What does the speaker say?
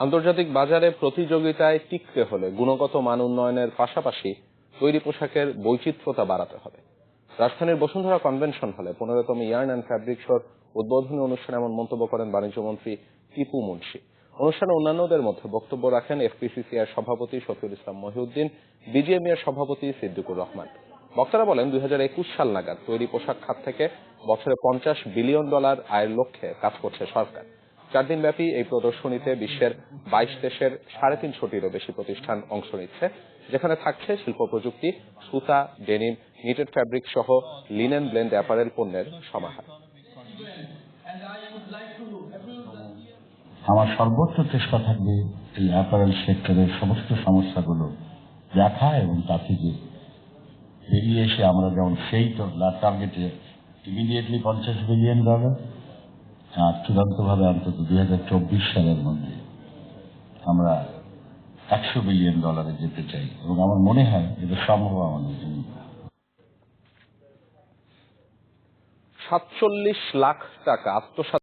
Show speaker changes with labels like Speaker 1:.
Speaker 1: আন্তর্জাতিক বাজারে প্রতিযোগিতায় টিকতে হলে গুণগত মান উন্নয়নের পাশাপাশি তৈরি পোশাকের বৈচিত্র্যতা বাড়াতে হবে। রাজধানীর বসুন্ধরা কনভেনশন হলে 15তম ইয়ার্ন অ্যান্ড ফ্যাব্রিক শোর উদ্বোধনী অনুষ্ঠানে এমন মন্তব্য করেন বাণিজ্যমন্ত্রী টিপু মুন্সি। অনুষ্ঠানে অন্যান্যদের মধ্যে বক্তব্য রাখেন এফপিসিসিআইর সভাপতি শফিউল ইসলাম মহিউদ্দিন, বিজিএমইএর সভাপতি সিদ্দিকুর রহমান। বক্তারা বলেন 2021 সাল নাগাদ তৈরি পোশাক খাত থেকে বছরে $50 বিলিয়ন আয়ের লক্ষ্যে কাজ করছে সরকার। 4 দিনব্যাপী এই প্রদর্শনীতে বিশ্বের 22 দেশের 350-টিরও বেশি প্রতিষ্ঠান অংশ নিচ্ছে, যেখানে থাকছে শিল্প প্রযুক্তি, সুতা, ডেনিম, নিটেড ফ্যাব্রিক সহ লিনেন ব্লেন্ড অ্যাপারেল পণ্যের সমাহার।
Speaker 2: আমার সর্বোচ্চ চেষ্টা থাকবে এই অ্যাপারেল সেক্টরের সমস্ত সমস্যাগুলো দেখা এবং তা থেকে বেরিয়ে এসে আমরা যেমন সেই টার্গেটে ইমিডিয়েটলি $50 বিলিয়ন আর চূড়ান্তভাবে অন্তত 2024 সালের মধ্যে আমরা $100 বিলিয়ন যেতে চাই এবং আমার মনে হয় এটা সম্ভব আমাদের জন্য।
Speaker 1: 47 লাখ টাকা আত্মসাৎ